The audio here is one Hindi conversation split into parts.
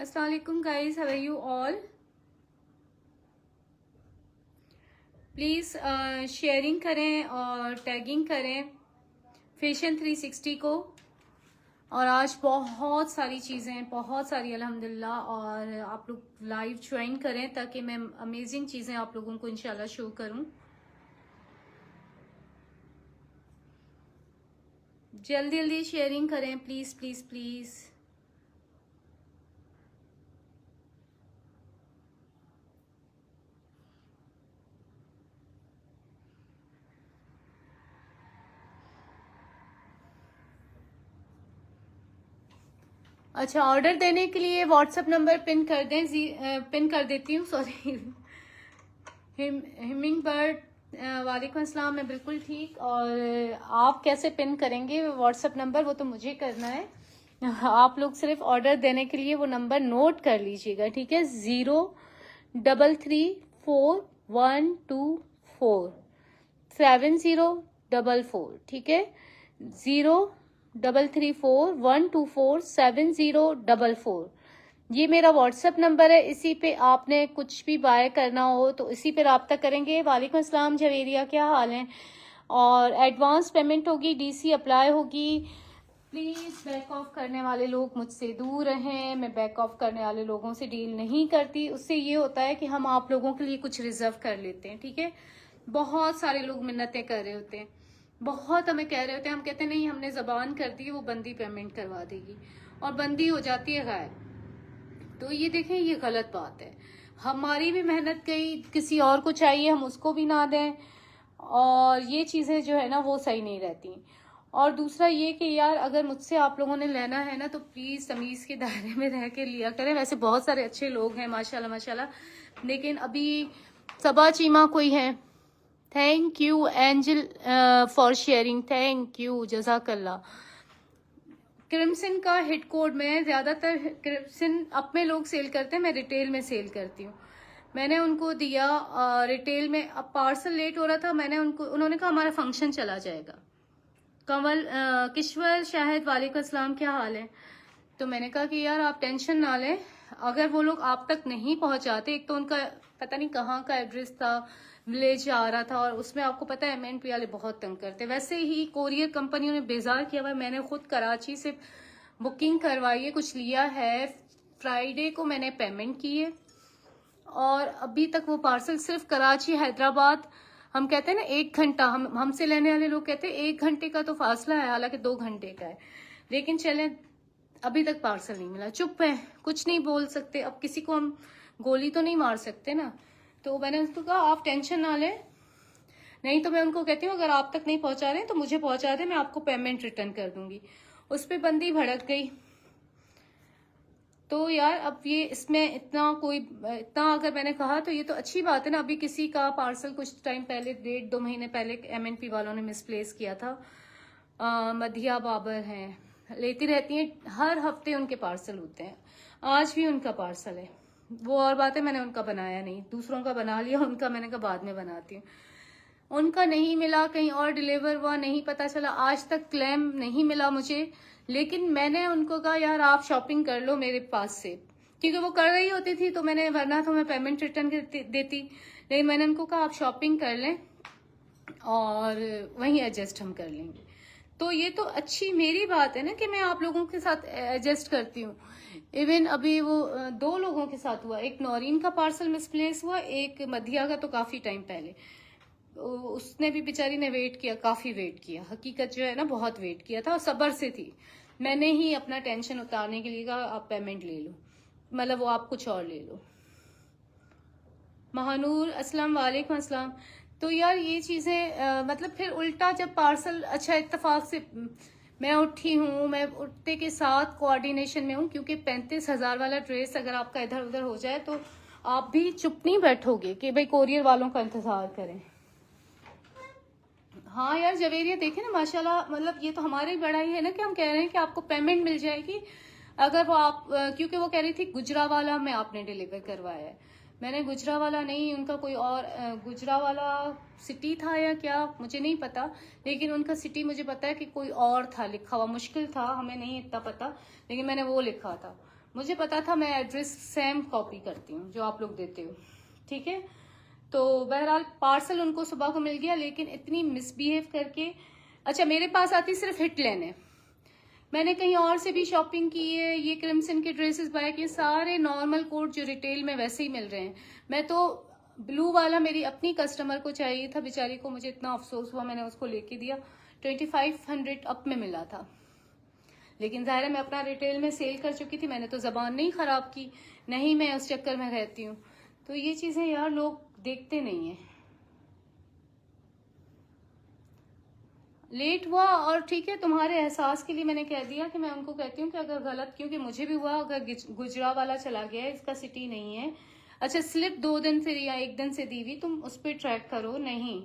अस्सलाम वालेकुम guys, how are you all? Please sharing करें और टैगिंग करें फैशन 360 को। और आज बहुत सारी चीज़ें, बहुत सारी अल्हम्दुलिल्लाह। और आप लोग लाइव ज्वाइन करें ताकि मैं अमेजिंग चीज़ें आप लोगों को इंशाल्लाह शो करूं। जल्दी जल्दी शेयरिंग करें प्लीज़ प्लीज़ प्लीज़। अच्छा, ऑर्डर देने के लिए व्हाट्सएप नंबर पिन कर दें। पिन कर देती हूँ, सॉरी। हिमिंग बर्ड, वालेकुम अस्सलाम। मैं बिल्कुल ठीक। और आप कैसे पिन करेंगे व्हाट्सएप नंबर, वो तो मुझे करना है। आप लोग सिर्फ ऑर्डर देने के लिए वो नंबर नोट कर लीजिएगा, ठीक है? 03341247044, ठीक है? 03341247044। ये मेरा व्हाट्सएप नंबर है। इसी पे आपने कुछ भी बाय करना हो तो इसी पे रब्ता करेंगे। वालेकुम अस्सलाम जवेरिया, क्या हाल है? और एडवांस पेमेंट होगी, डीसी अप्लाई होगी। प्लीज़ बैक ऑफ करने वाले लोग मुझसे दूर रहें। मैं बैक ऑफ करने वाले लोगों से डील नहीं करती। उससे ये होता है कि हम आप लोगों के लिए कुछ रिजर्व कर लेते हैं, ठीक है? बहुत सारे लोग मिन्नतें कर रहे होते हैं, बहुत हमें कह रहे होते हैं। हम कहते हैं नहीं, हमने जबान कर दी, वो बंदी पेमेंट करवा देगी, और बंदी हो जाती है गायब। तो ये देखें, ये गलत बात है। हमारी भी मेहनत गई, किसी और को चाहिए हम उसको भी ना दें, और ये चीज़ें जो है ना वो सही नहीं रहती। और दूसरा ये कि यार, अगर मुझसे आप लोगों ने लेना है ना तो प्लीज़ तमीज़ के दायरे में रह के लिया करें। वैसे बहुत सारे अच्छे लोग हैं माशाल्लाह माशाल्लाह, लेकिन अभी सबा चीमा कोई है। Thank you Angel for sharing, thank you, जज़ाकल्लाह। क्रिम्सन का हिट कोड में, ज़्यादातर क्रिम्सन अपने लोग सेल करते हैं, मैं रिटेल में सेल करती हूँ। मैंने उनको दिया रिटेल में। अब पार्सल लेट हो रहा था, उन्होंने कहा हमारा फंक्शन चला जाएगा। कंवल किश्वर शाहिद, वालेकुम अस्सलाम, क्या हाल है? तो मैंने कहा कि यार आप टेंशन ना लें, अगर वो लोग आप तक नहीं पहुंचाते, एक तो उनका पता नहीं कहाँ का एड्रेस था, विलेज आ रहा था, और उसमें आपको पता है एमएनपी वाले बहुत तंग करते हैं। वैसे ही कोरियर कंपनियों ने बेजार किया हुआ है। मैंने खुद कराची से बुकिंग करवाई है, कुछ लिया है, फ्राइडे को मैंने पेमेंट की है, और अभी तक वो पार्सल सिर्फ कराची हैदराबाद, हम कहते हैं ना 1 घंटा, हमसे लेने वाले लोग कहते हैं 1 घंटे का तो फासला है, हालांकि 2 घंटे का है, लेकिन चले अभी तक पार्सल नहीं मिला। चुप है, कुछ नहीं बोल सकते। अब किसी को हम गोली तो नहीं मार सकते ना। तो मैंने उसको कहा आप टेंशन ना लें, नहीं तो मैं उनको कहती हूँ अगर आप तक नहीं पहुंचा रहे तो मुझे पहुंचा दे, मैं आपको पेमेंट रिटर्न कर दूंगी। उस पर बंदी भड़क गई। तो यार अब ये इसमें इतना अगर मैंने कहा तो ये तो अच्छी बात है ना। अभी किसी का पार्सल कुछ टाइम पहले, 1.5-2 महीने पहले एमएनपी वालों ने मिसप्लेस किया था। मधिया बाबर हैं, लेती रहती हैं, हर हफ्ते उनके पार्सल होते हैं। आज भी उनका पार्सल है। वो और बात है, मैंने उनका बनाया नहीं, दूसरों का बना लिया। उनका मैंने कहा बाद में बनाती हूँ। उनका नहीं मिला, कहीं और डिलीवर हुआ, नहीं पता चला। आज तक क्लेम नहीं मिला मुझे, लेकिन मैंने उनको कहा यार आप शॉपिंग कर लो मेरे पास से, क्योंकि वो कर रही होती थी तो मैंने, वरना तो मैं पेमेंट रिटर्न देती। लेकिन मैंने उनको कहा आप शॉपिंग कर लें और वहीं एडजस्ट हम कर लेंगे। तो ये तो अच्छी मेरी बात है ना कि मैं आप लोगों के साथ एडजस्ट करती हूँ। इवन अभी वो 2 लोगों के साथ हुआ, एक नौरीन का पार्सल मिसप्लेस हुआ, एक मधिया का तो काफी टाइम पहले। उसने भी बेचारी ने वेट किया, काफी वेट किया, हकीकत जो है ना बहुत वेट किया था, और सब्र से थी। मैंने ही अपना टेंशन उतारने के लिए कहा आप पेमेंट ले लो, मतलब वो आप कुछ और ले लो। महानूर अस्सलाम, वालेकुम अस्सलाम। तो यार ये चीजें मतलब फिर उल्टा जब पार्सल, अच्छा इत्तेफाक से मैं उठी हूँ, मैं उठते के साथ कोऑर्डिनेशन में हूँ, क्योंकि 35,000 वाला ड्रेस अगर आपका इधर उधर हो जाए तो आप भी चुप नहीं बैठोगे कि भाई कोरियर वालों का इंतजार करें। हाँ यार जवेरिया, देखे ना माशाल्लाह, मतलब ये तो हमारी बड़ाई है ना कि हम कह रहे हैं कि आपको पेमेंट मिल जाएगी अगर वो आप क्योंकि वो कह रही थी गुजरावाला में आपने डिलीवर करवाया है। मैंने गुजरावाला नहीं, उनका कोई और गुजरावाला सिटी था या क्या मुझे नहीं पता, लेकिन उनका सिटी मुझे पता है कि कोई और था लिखा हुआ, मुश्किल था, हमें नहीं इतना पता, लेकिन मैंने वो लिखा था। मुझे पता था मैं एड्रेस सेम कॉपी करती हूँ जो आप लोग देते हो, ठीक है। तो बहरहाल पार्सल उनको सुबह को मिल गया, लेकिन इतनी मिसबिहेव करके, अच्छा मेरे पास आती सिर्फ हिट लेने, मैंने कहीं और से भी शॉपिंग की है, ये क्रिम्सन के ड्रेसेस बाय किए, सारे नॉर्मल कोट जो रिटेल में वैसे ही मिल रहे हैं। मैं तो ब्लू वाला मेरी अपनी कस्टमर को चाहिए था, बेचारी को, मुझे इतना अफसोस हुआ, मैंने उसको लेके दिया, 2500 अप में मिला था। लेकिन जाहिर है मैं अपना रिटेल में सेल कर चुकी थी, मैंने तो जबान नहीं खराब की, नहीं मैं उस चक्कर में रहती हूँ। तो ये चीजें यार लोग देखते नहीं है। लेट हुआ और ठीक है, तुम्हारे एहसास के लिए मैंने कह दिया कि मैं उनको कहती हूँ कि अगर गलत, क्योंकि मुझे भी हुआ, अगर गुजरा वाला चला गया, इसका सिटी नहीं है, अच्छा स्लिप 2 दिन से या 1 दिन से दी हुई, तुम उस पर ट्रैक करो। नहीं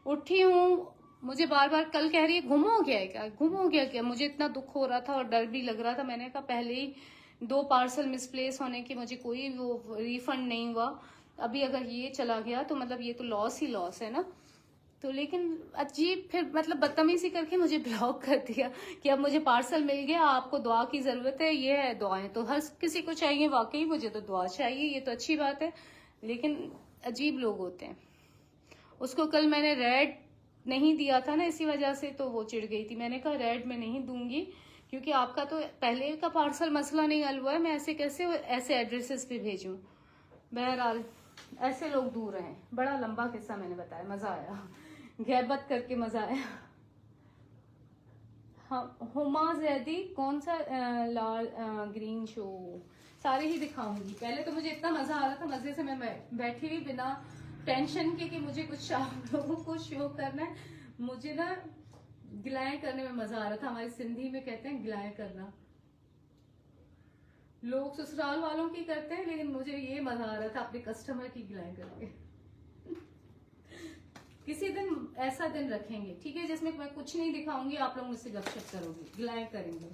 उठी हूँ, मुझे बार बार कल कह रही है गुम हो गया है क्या, गुम हो गया क्या, मुझे इतना दुख हो रहा था और डर भी लग रहा था। मैंने कहा पहले ही 2 पार्सल मिसप्लेस होने की मुझे कोई वो रिफंड नहीं हुआ, अभी अगर ये चला गया तो मतलब ये तो लॉस ही लॉस है ना। तो लेकिन अजीब, फिर मतलब बदतमीजी करके मुझे ब्लॉक कर दिया कि अब मुझे पार्सल मिल गया, आपको दुआ की जरूरत है, ये है दुआएं तो हर किसी को चाहिए, वाकई मुझे तो दुआ चाहिए, ये तो अच्छी बात है। लेकिन अजीब लोग होते हैं। उसको कल मैंने रेड नहीं दिया था ना, इसी वजह से तो वो चिढ़ गई थी। मैंने कहा रेड में नहीं दूंगी, क्योंकि आपका तो पहले का पार्सल मसला नहीं हल हुआ है, मैं ऐसे कैसे ऐसे एड्रेसेस पे भेजूं। बहरहाल ऐसे लोग दूर हैं। बड़ा लंबा किस्सा मैंने बताया, मजा आया, गैबत करके मजा आया। हाँ हुमा जैदी, कौन सा लाल ग्रीन शो, सारे ही दिखाऊंगी। पहले तो मुझे इतना मजा आ रहा था, मजे से मैं बैठी हुई बिना टेंशन के कि मुझे कुछ आप लोगों को शो करना है। मुझे ना गिलाएं करने में मजा आ रहा था, हमारी सिंधी में कहते हैं गिलाएं करना, लोग ससुराल वालों की करते हैं, लेकिन मुझे ये मजा आ रहा था अपने कस्टमर की गिलाएं करके। किसी दिन ऐसा दिन रखेंगे, ठीक है, जिसमें मैं कुछ नहीं दिखाऊंगी, आप लोग मुझसे गपशप करोगे, गिलाएं करेंगे।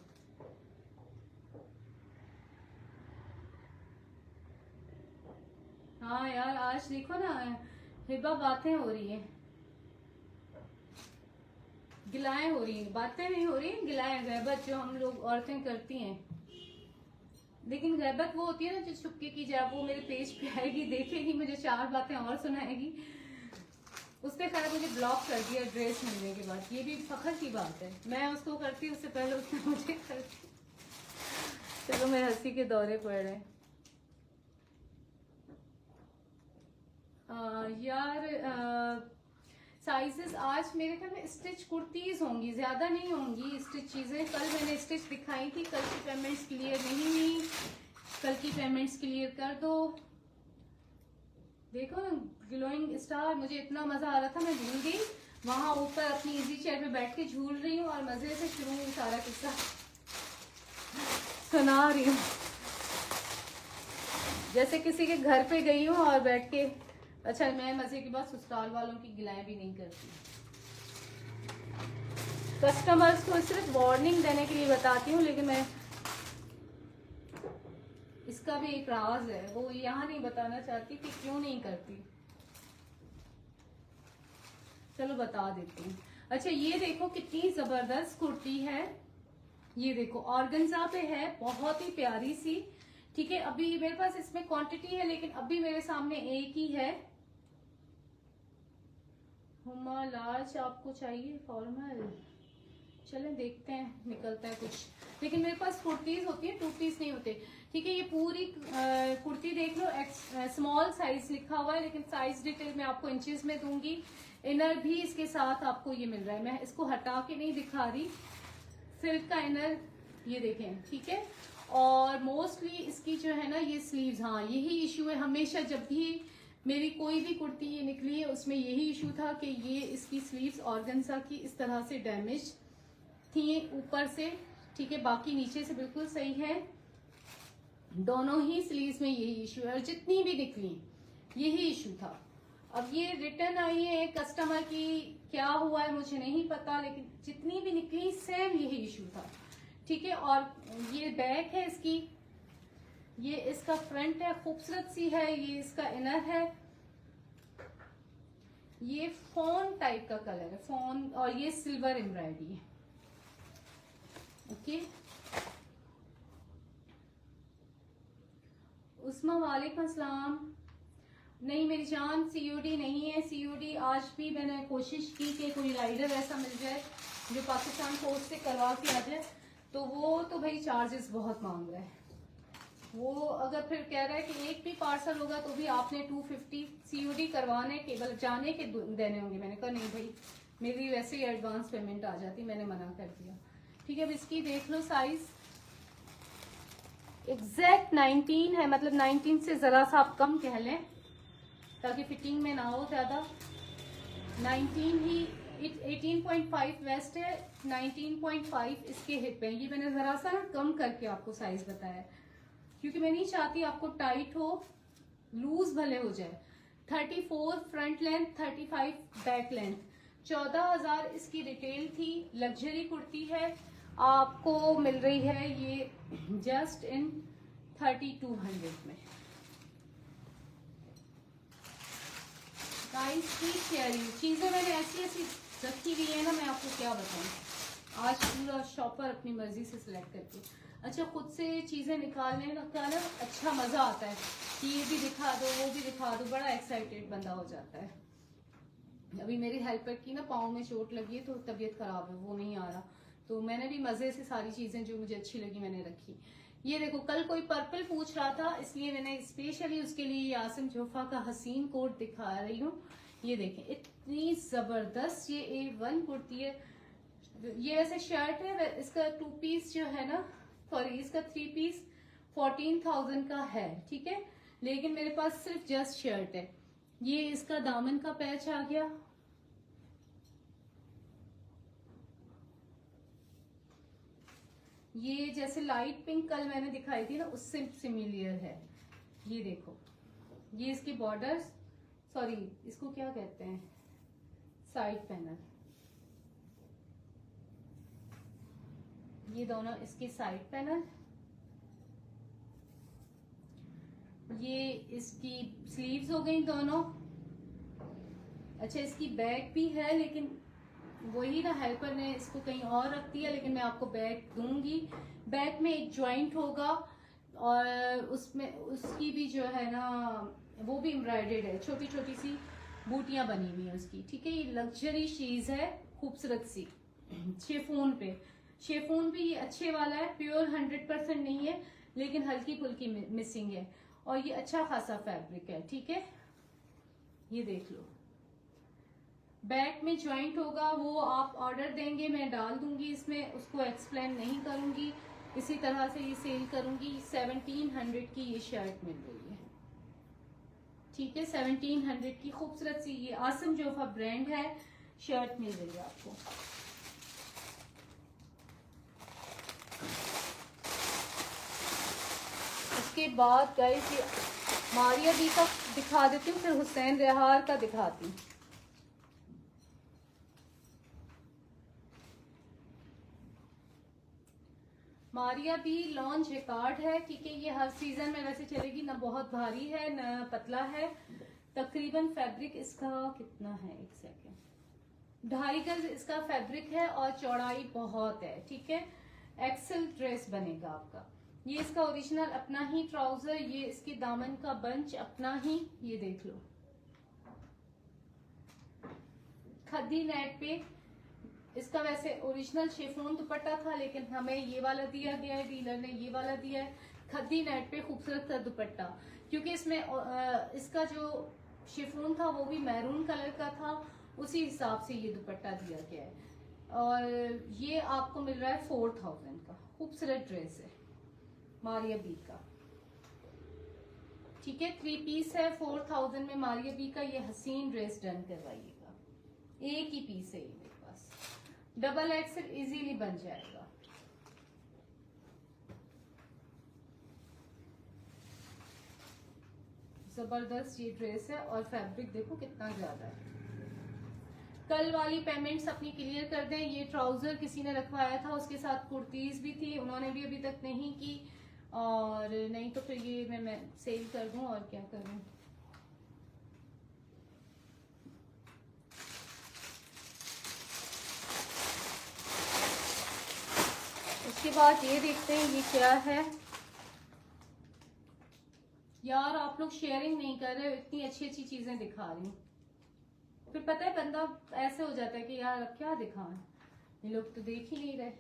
हाँ यार आज देखो ना हिबा, बातें हो रही है, गिलाएं हो रही हैं, बातें नहीं हो रही हैं, गिलाएं, गैबत जो हम लोग औरतें करती हैं। लेकिन गैबत वो होती है ना जो छुपके की जाए, वो मेरे पेज पे आएगी, देखेगी, मुझे 4 बातें और सुनाएगी। उसने खैर मुझे ब्लॉक कर दिया ड्रेस मिलने के बाद, ये भी फखर की बात है, मैं उसको करती उससे पहले उसने मुझे करती। चलो मेरे हंसी के दौरे पड़ रहे हैं। यार साइजेस आज मेरे ख्याल में स्टिच कुर्तीज होंगी, ज्यादा नहीं होंगी स्टिच चीजें। कल मैंने स्टिच दिखाई थी, कल की पेमेंट्स क्लियर नहीं हुई, कल की पेमेंट्स क्लियर कर दो। देखो ना ग्लोइंग स्टार, मुझे इतना मजा आ रहा था, मैं भूल गई, वहां ऊपर अपनी इजी चेयर पे बैठ के झूल रही हूँ और मजे से शुरू सारा किस्सा सुना रही हूँ, जैसे किसी के घर पे गई हूँ और बैठ के। अच्छा मैं मजे की बात, ससुराल वालों की गिलाएं भी नहीं करती, कस्टमर्स को सिर्फ वार्निंग देने के लिए बताती हूँ, लेकिन मैं इसका भी एक राज है, वो यहाँ नहीं बताना चाहती कि क्यों नहीं करती। चलो बता देती हूँ। अच्छा ये देखो कितनी जबरदस्त कुर्ती है, ये देखो ऑर्गेन्जा पे है, बहुत ही प्यारी सी, ठीक है। अभी मेरे पास इसमें क्वांटिटी है, लेकिन अभी मेरे सामने एक ही है। हुमा लार्ज आपको चाहिए फॉर्मल, चलें देखते हैं निकलता है कुछ, लेकिन मेरे पास कुर्तीज होती है, 2 पीस नहीं होते, ठीक है। ये पूरी कुर्ती देख लो, स्मॉल साइज लिखा हुआ है, लेकिन साइज डिटेल मैं आपको इंचेस में दूंगी। इनर भी इसके साथ आपको ये मिल रहा है, मैं इसको हटा के नहीं दिखा रही, सिल्क का इनर ये देखें, ठीक है। और मोस्टली इसकी जो है ना ये स्लीव्स, हाँ यही इशू है हमेशा, जब भी मेरी कोई भी कुर्ती ये निकली है उसमें यही इशू था कि ये इसकी स्लीव्स ऑर्गेन्जा की इस तरह से डैमेज थी ऊपर से, ठीक है, बाकी नीचे से बिल्कुल सही है। दोनों ही स्लीव्स में यही इशू है, और जितनी भी निकली यही इशू था। अब ये रिटर्न आई है कस्टमर की, क्या हुआ है मुझे नहीं पता, लेकिन जितनी भी निकली सेम यही इशू था, ठीक है। और ये बैक है इसकी, ये इसका फ्रंट है, खूबसूरत सी है, ये इसका इनर है, ये फोन टाइप का कलर है, फोन, और ये सिल्वर एम्ब्रॉयडरी है, ओके। उस्मा वालेकुम अस्सलाम। नहीं मेरी जान, सीओडी नहीं है। सीओडी आज भी मैंने कोशिश की कि कोई राइडर ऐसा मिल जाए जो पाकिस्तान पोस्ट से करवा के आ जाए, तो वो तो भाई चार्जेस बहुत मांग रहा है। वो अगर फिर कह रहा है कि एक भी पार्सल होगा तो भी आपने 250 सीओडी करवाने केवल जाने के देने होंगे। मैंने कहा नहीं भाई, मेरी वैसे ही एडवांस पेमेंट आ जाती, मैंने मना कर दिया। ठीक है, अब इसकी देख लो साइज एग्जैक्ट 19 है, मतलब 19 से जरा सा आप कम कह लें ताकि फिटिंग में ना हो ज्यादा। 19 ही, 18.5 वेस्ट है, 19.5 इसके हिप है। ये मैंने जरा सा ना कम करके आपको साइज बताया क्योंकि मैं नहीं चाहती आपको टाइट हो, लूज भले हो जाए। 34 फ्रंट लेंथ, 35 बैक लेंथ। 14,000 इसकी रिटेल थी। लग्जरी कुर्ती है, आपको मिल रही है ये जस्ट इन 3200 में। गाइस की शेयरिंग चीजें मैंने ऐसी ऐसी रखी हुई है ना, मैं आपको क्या बताऊं। आज पूरा शॉपर अपनी मर्जी से सिलेक्ट करके, अच्छा खुद से चीजें निकालने का ना अच्छा मजा आता है कि ये भी दिखा दो वो भी दिखा दो, बड़ा एक्साइटेड बंदा हो जाता है। अभी मेरी हेल्पर की ना पाँव में चोट लगी है तो तबीयत खराब है, वो नहीं आ रहा, तो मैंने भी मजे से सारी चीजें जो मुझे अच्छी लगी मैंने रखी। ये देखो, कल कोई पर्पल पूछ रहा था इसलिए मैंने स्पेशली उसके लिए आसिम जोफा का हसीन कोट दिखा रही हूँ। ये देखें इतनी जबरदस्त ये A1 कुर्ती है। ये वैसे शर्ट है, इसका 2 पीस जो है ना, सॉरी इसका 3 पीस 14,000 का है। ठीक है, लेकिन मेरे पास सिर्फ जस्ट शर्ट है। ये इसका दामन का पैच आ गया, ये जैसे लाइट पिंक कल मैंने दिखाई थी ना उससे सिमिलियर है। ये देखो, ये इसके बॉर्डर्स, सॉरी इसको क्या कहते हैं, साइड पैनल, ये दोनों इसके साइड पैनल, ये इसकी स्लीव्स हो गई दोनों। अच्छा इसकी बैक भी है, लेकिन वही ना हेल्पर ने इसको कहीं और रख दिया, लेकिन मैं आपको बैक दूंगी। बैक में एक जॉइंट होगा और उसमें उसकी भी जो है ना वो भी एम्ब्रॉयडर्ड है, छोटी छोटी सी बूटियां बनी हुई है उसकी। ठीक है, ये लग्जरी चीज है, खूबसूरत सी शेफून पे। शेफून भी ये अच्छे वाला है, प्योर 100% नहीं है लेकिन हल्की फुल्की मिसिंग है और ये अच्छा खासा फैब्रिक है। ठीक है, ये देख लो, बैक में जॉइंट होगा, वो आप ऑर्डर देंगे मैं डाल दूंगी इसमें, उसको एक्सप्लेन नहीं करूंगी, इसी तरह से ये सेल करूंगी। 1700 की ये शर्ट मिल रही है। ठीक है, 1700 की खूबसूरत सी ये आसिम जोफा ब्रांड है, शर्ट मिल रही है आपको। उसके बाद गाइस ये मारिया दी का दिखा देती हूँ, फिर हुसैन रेहार का दिखाती हूँ। मारिया भी लॉन्च रिकॉर्ड है। ठीक है, ये हर सीजन में वैसे चलेगी, ना बहुत भारी है ना पतला है। तकरीबन फैब्रिक इसका कितना है, एक सेकेंड, 2.5 गज इसका फैब्रिक है और चौड़ाई बहुत है। ठीक है, एक्सेल ड्रेस बनेगा आपका। ये इसका ओरिजिनल अपना ही ट्राउजर, ये इसके दामन का बंच अपना ही, ये देख लो खद्दी नेट पे। इसका वैसे ओरिजिनल शेफोन दुपट्टा था लेकिन हमें ये वाला दिया गया है, डीलर ने ये वाला दिया है खद्दी नेट पे, खूबसूरत सा दुपट्टा। क्योंकि इसमें इसका जो शेफोन था वो भी मैरून कलर का था, उसी हिसाब से ये दुपट्टा दिया गया है। और ये आपको मिल रहा है 4000 का, खूबसूरत ड्रेस है मारिया बी का। ठीक है, 3 पीस है, 4000 में मारिया बी का ये हसीन ड्रेस डन करवाइएगा। एक ही पीस है ये मेरे पास, डबल एक्सेल इजीली बन जाएगा। जबरदस्त ये ड्रेस है और फैब्रिक देखो कितना ज्यादा है। कल वाली पेमेंट्स अपनी क्लियर कर दें। ये ट्राउजर किसी ने रखवाया था, उसके साथ कुर्तीज भी थी, उन्होंने भी अभी तक नहीं की, और नहीं तो फिर ये मैं सेल कर दूं और क्या करूं। उसके बाद ये देखते हैं ये क्या है। ये यार आप लोग शेयरिंग नहीं कर रहे हो, इतनी अच्छी अच्छी चीजें दिखा रही हूँ। फिर पता है बंदा ऐसे हो जाता है कि यार अब क्या दिखाएं, ये लोग तो देख ही नहीं रहे।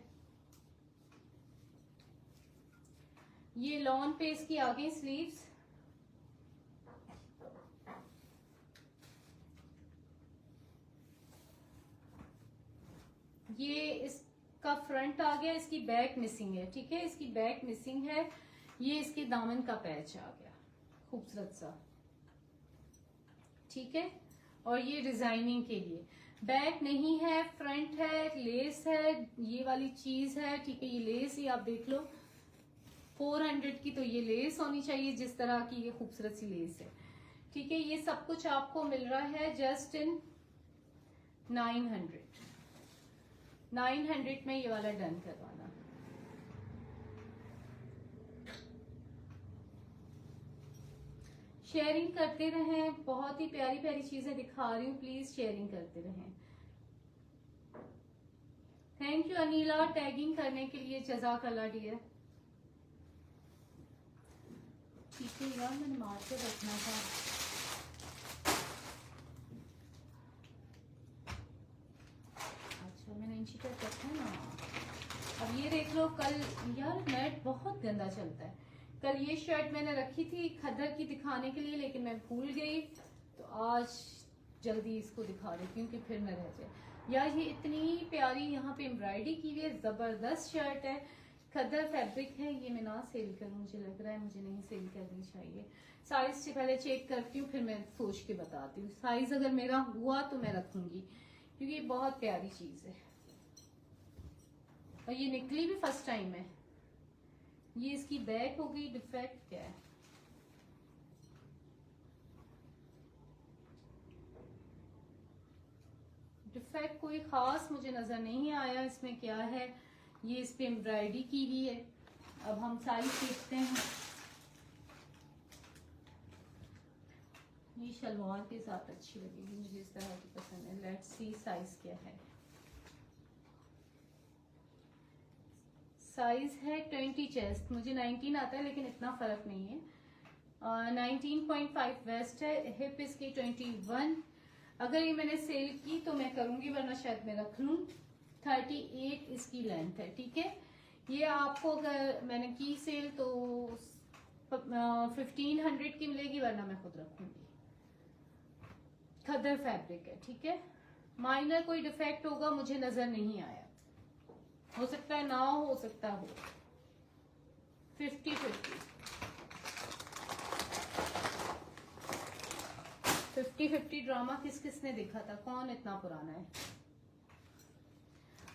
ये लॉन पे इसकी आ गई स्लीव्स। ये इसका फ्रंट आ गया, इसकी बैक मिसिंग है, ठीक है, इसकी बैक मिसिंग है। ये इसके दामन का पैच आ गया खूबसूरत सा, ठीक है। और ये डिजाइनिंग के लिए बैक नहीं है, फ्रंट है, लेस है, ये वाली चीज है, ठीक है। ये लेस ही आप देख लो 400 की, तो ये लेस होनी चाहिए जिस तरह की ये खूबसूरत सी लेस है, ठीक है। ये सब कुछ आपको मिल रहा है जस्ट इन 900 में ये वाला डन करवाना। शेयरिंग करते रहें, बहुत ही प्यारी प्यारी चीजें दिखा रही हूँ, प्लीज शेयरिंग करते रहें। थैंक यू अनिला टैगिंग करने के लिए, जज़ाकल्लाह डियर। ठीक है यार, मैंने मार के रखना था। अच्छा मैंने इंची टेप रखा है ना। अब ये देख लो, कल यार नेट बहुत गंदा चलता है। कल ये शर्ट मैंने रखी थी खद्दर की दिखाने के लिए, लेकिन मैं भूल गई, तो आज जल्दी इसको दिखा देती हूँ कि फिर मैं रह जाए। यार ये इतनी प्यारी यहाँ पे एम्ब्रॉयडरी की हुई है, जबरदस्त शर्ट है, खद्दर फैब्रिक है। ये मैं ना सेल करूँ, मुझे लग रहा है मुझे नहीं सेल करनी चाहिए। साइज से पहले चेक करती हूँ, फिर मैं सोच के बताती हूँ। साइज अगर मेरा हुआ तो मैं रखूंगी, क्योंकि ये बहुत प्यारी चीज है और ये निकली भी फर्स्ट टाइम है। ये इसकी बैक हो गई, डिफेक्ट क्या है? डिफेक्ट कोई खास मुझे नजर नहीं आया इसमें, क्या है? ये इस पे एम्ब्रॉयडरी की हुई है। अब हम साइज देखते हैं। ये शलवार के साथ अच्छी लगेगी, मुझे इस तरह की पसंद है। लेट्स सी साइज क्या है। साइज है 20 चेस्ट, मुझे 19 आता है लेकिन इतना फर्क नहीं है। 19.5 वेस्ट है, हिप इसकी 21। अगर ये मैंने सेल की तो मैं करूंगी, वरना शायद मैं रख लूं। 38 इसकी लेंथ है, ठीक है। ये आपको अगर मैंने की सेल तो 1500 की मिलेगी, वरना मैं खुद रखूंगी। खद्दर फैब्रिक है, ठीक है। माइनर कोई डिफेक्ट होगा मुझे नजर नहीं आया, हो सकता है ना हो सकता हो। 50-50 50-50 ड्रामा किस किसने देखा था, कौन इतना पुराना है?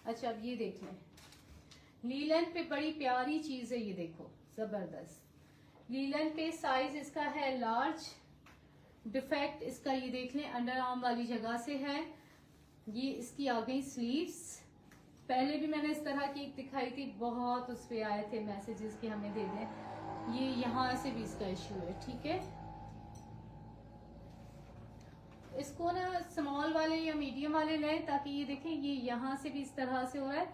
अच्छा अब ये देख लें, लीलन पे बड़ी प्यारी चीज है, ये देखो जबरदस्त लीलन पे। साइज इसका है लार्ज, डिफेक्ट इसका ये देख लें अंडर आर्म वाली जगह से है। ये इसकी आ गई स्लीव्स। पहले भी मैंने इस तरह की एक दिखाई थी, बहुत उस पे आए थे मैसेजेस कि हमें दे दें। ये यहाँ से भी इसका इश्यू है, ठीक है। इसको ना स्मॉल वाले या मीडियम वाले लें, ताकि ये देखें ये यहाँ से भी इस तरह से हो रहा है।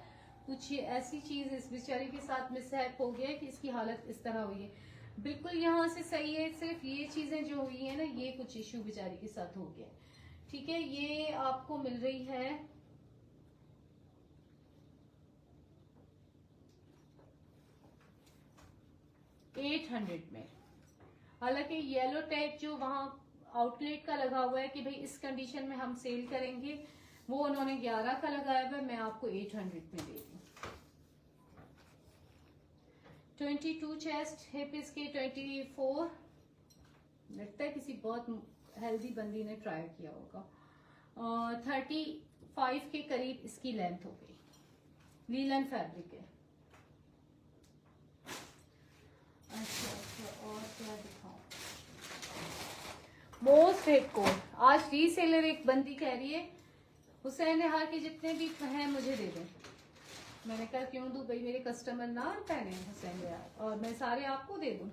कुछ ऐसी चीज इस बेचारी के साथ मिसहैप हो गया कि इसकी हालत इस तरह हुई है। बिल्कुल यहाँ से सही है, सिर्फ ये चीजें जो हुई है ना, ये कुछ इश्यू बेचारी के साथ हो गया, ठीक है। ये आपको मिल रही है 800 में। हालांकि येलो टैग जो वहां आउटलेट का लगा हुआ है कि भाई इस कंडीशन में हम सेल करेंगे, वो उन्होंने 11 का लगाया हुआ है, मैं आपको 800 में दे रही हूँ। 22 चेस्ट, हिप इसके 24। लगता है किसी बहुत हेल्दी बंदी ने ट्राई किया होगा। 35 के करीब इसकी लेंथ हो गई। लीलन फैब्रिक है। अच्छा और क्या दिखाऊं? Most hit quote. आज रीसेलर एक बंदी कह रही है हुसैन निहार के जितने भी हैं मुझे दे दें। मैंने कहा क्यों दूं भाई, मेरे कस्टमर ना पहने हुसैन निहार, और मैं सारे आपको दे दूं?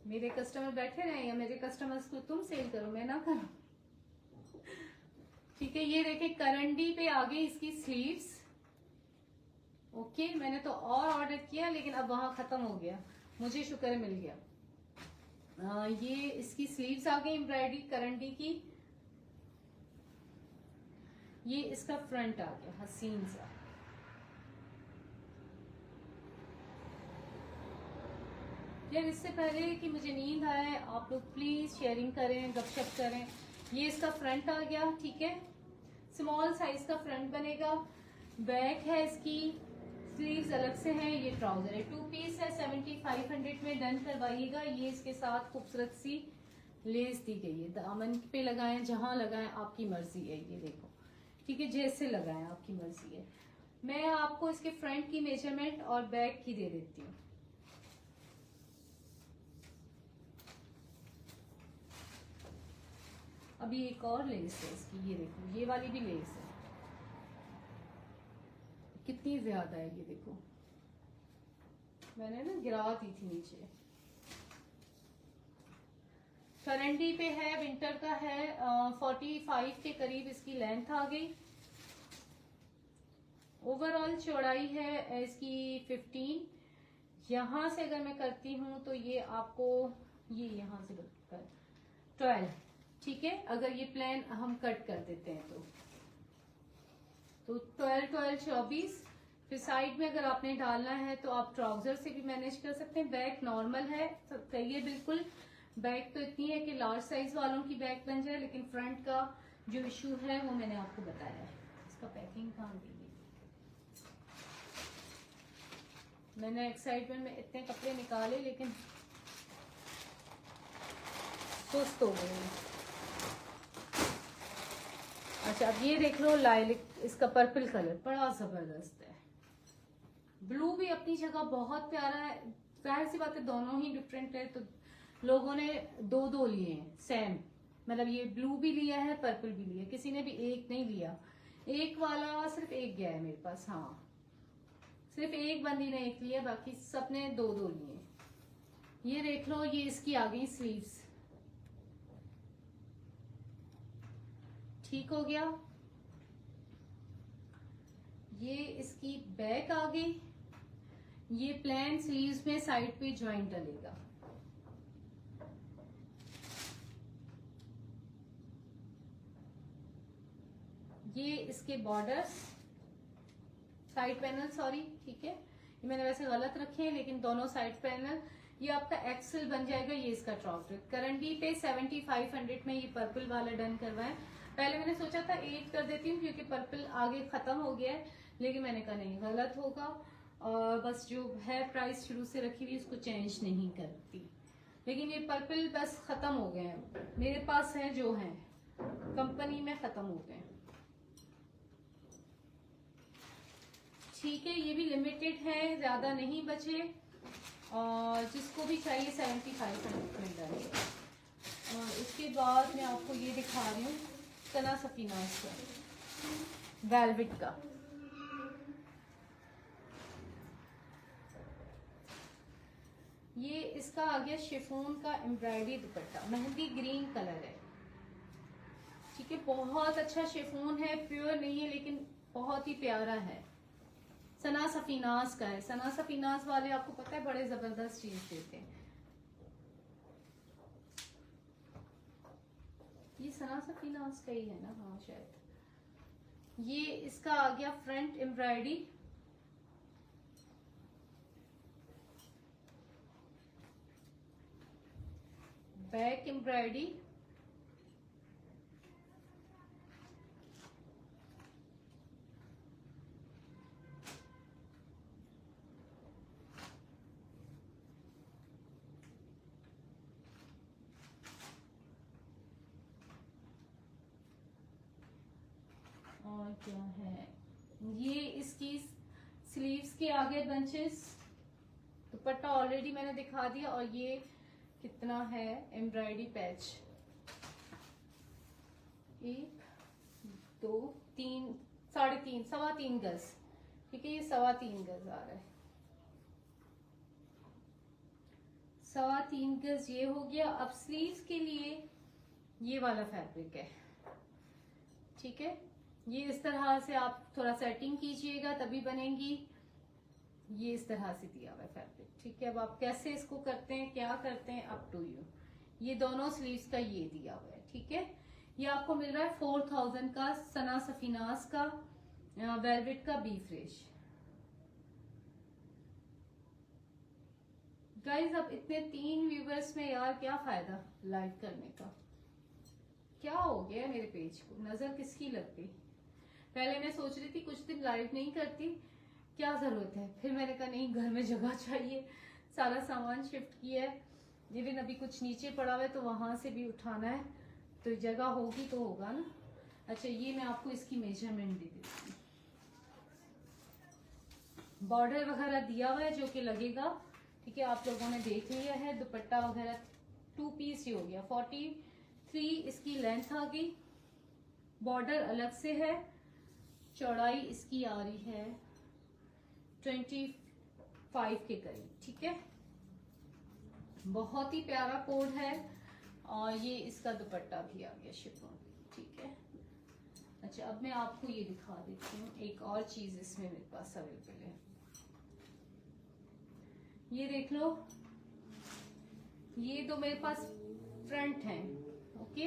मेरे कस्टमर बैठे रहे या मेरे कस्टमर्स को तुम सेल करो, मैं ना करूं, ठीक है। ये देखें करंडी पे आ गई इसकी स्लीव्स। ओके मैंने तो और ऑर्डर किया लेकिन अब वहां खत्म हो गया, मुझे शुक्र है मिल गया। ये इसकी स्लीव्स आ गई एम्ब्रॉयडरी करंडी की। ये इसका फ्रंट आ गया हसीन सा। यार इससे पहले कि मुझे नींद आए आप लोग प्लीज शेयरिंग करें, गपशप करें। ये इसका फ्रंट आ गया, ठीक है, स्मॉल साइज का फ्रंट बनेगा। बैक है इसकी, स्लीव्स अलग से हैं। ये ट्राउजर है, 2 पीस है, 7500 में डन करवाइएगा। ये इसके साथ खूबसूरत सी लेस दी गई है, दामन पे लगाएं, जहां लगाएं आपकी मर्जी है। ये देखो, ठीक है, जैसे लगाएं आपकी मर्जी है। मैं आपको इसके फ्रंट की मेजरमेंट और बैक की दे देती हूँ। अभी एक और लेस है इसकी, ये देखो, ये वाली भी लेस है, कितनी ज्यादा है। ये देखो, मैंने ना गिरा दी थी नीचे। करंडी पे है, विंटर का है, 45 के करीब इसकी लेंथ आ गई। ओवरऑल चौड़ाई है इसकी 15। यहां से अगर मैं करती हूं तो ये आपको, ये यहां से 12, ठीक है। अगर ये प्लान हम कट कर देते हैं तो 12 12 24। फिर साइड में अगर आपने डालना है तो आप ट्राउजर से भी मैनेज कर सकते हैं। बैक नॉर्मल है, सही है बिल्कुल। बैक तो इतनी है कि लार्ज साइज वालों की बैक बन जाए, लेकिन फ्रंट का जो इशू है वो मैंने आपको बताया है। इसका पैकिंग कहाँ गई? मैंने एक्साइटमेंट में इतने कपड़े निकाले लेकिन सुस्त हो गए। अच्छा, अब ये देख लो, लाइलिक, इसका पर्पल कलर बड़ा जबरदस्त है। ब्लू भी अपनी जगह बहुत प्यारा है। जाहिर सी बात है दोनों ही डिफरेंट है, तो लोगों ने दो दो लिए हैं सेम। मतलब ये ब्लू भी लिया है, पर्पल भी लिया, किसी ने भी एक नहीं लिया। एक वाला सिर्फ एक गया है मेरे पास, हाँ, सिर्फ एक बंदी ने एक लिया, बाकी सबने दो दो लिए। ये देख लो, ये इसकी आ गई स्लीव्स, ठीक हो गया। ये इसकी बैक आ गई। ये प्लेन स्लीव्स में साइड पे ज्वाइंट डलेगा। ये इसके बॉर्डर्स, साइड पैनल, सॉरी, ठीक है, ये मैंने वैसे गलत रखे हैं, लेकिन दोनों साइड पैनल। ये आपका एक्सेल बन जाएगा। ये इसका ट्राउजर करंडी पे 7500 में ये पर्पल वाला डन करवाएं। पहले मैंने सोचा था 8 कर देती हूँ क्योंकि पर्पल आगे खत्म हो गया है, लेकिन मैंने कहा नहीं, गलत होगा, और बस जो है प्राइस शुरू से रखी हुई उसको चेंज नहीं करती। लेकिन ये पर्पल बस खत्म हो गए हैं, मेरे पास है जो है कंपनी में खत्म हो गए, ठीक है। ये भी लिमिटेड है, ज्यादा नहीं बचे, और जिसको भी चाहिए 7500 मिल जाएगा। और इसके बाद मैं आपको ये दिखा रही हूँ सना सफीना का वेलवेट का। ये इसका आ गया शिफॉन का एम्ब्रॉयडरी दुपट्टा, मेहंदी ग्रीन कलर है, ठीक है। बहुत अच्छा शिफॉन है, प्योर नहीं है लेकिन बहुत ही प्यारा है। सना सफीनास का है। सना सफीनास वाले आपको पता है बड़े जबरदस्त चीज देते हैं। ये सना सफीनास का ही है ना, हाँ शायद। ये इसका आ गया फ्रंट एम्ब्रॉयडरी, बैक एम्ब्रॉयडरी, और क्या है, ये इसकी स्लीव्स के आगे बंचेस, दुपट्टा ऑलरेडी मैंने दिखा दिया। और ये कितना है एम्ब्रॉयडरी पैच, 1 2 3 3.5 3.25 गज, ठीक है। ये 3.25 गज आ रहा है, 3.25 गज ये हो गया। अब स्लीव्स के लिए ये वाला फैब्रिक है, ठीक है। ये इस तरह से आप थोड़ा सेटिंग कीजिएगा तभी बनेंगी। ये इस तरह से दिया हुआ है फैब्रिक, ठीक है। अब आप कैसे इसको करते हैं, क्या करते हैं, अप टू यू। ये दोनों स्लीव्स का ये दिया हुआ है, ठीक है। ये आपको मिल रहा है 4000 का सना सफीनाज का वेलवेट का बीफ रेश। गाइज अब इतने 3 व्यूवर्स में यार क्या फायदा लाइव करने का, क्या हो गया मेरे पेज को, नजर किसकी लग गई। पहले मैं सोच रही थी कुछ दिन लाइव नहीं करती, क्या जरूरत है, फिर मैंने कहा नहीं घर में जगह चाहिए, सारा सामान शिफ्ट किया है, इवन अभी कुछ नीचे पड़ा हुआ है तो वहां से भी उठाना है, तो जगह होगी तो होगा ना। अच्छा ये मैं आपको इसकी मेजरमेंट दे देती हूँ, बॉर्डर वगैरह दिया हुआ है जो कि लगेगा, ठीक है। आप लोगों ने देख लिया है, दुपट्टा वगैरह 2 पीस ही हो गया। 43 इसकी लेंथ आ गई, बॉर्डर अलग से है, चौड़ाई इसकी आ रही है 25 के करीब, ठीक है। बहुत ही प्यारा कोड है, और ये इसका दुपट्टा भी आ गया शिफॉन, ठीक है। अच्छा अब मैं आपको ये दिखा देती हूँ, एक और चीज इसमें मेरे पास अवेलेबल है, ये देख लो। ये दो मेरे पास फ्रंट हैं, ओके।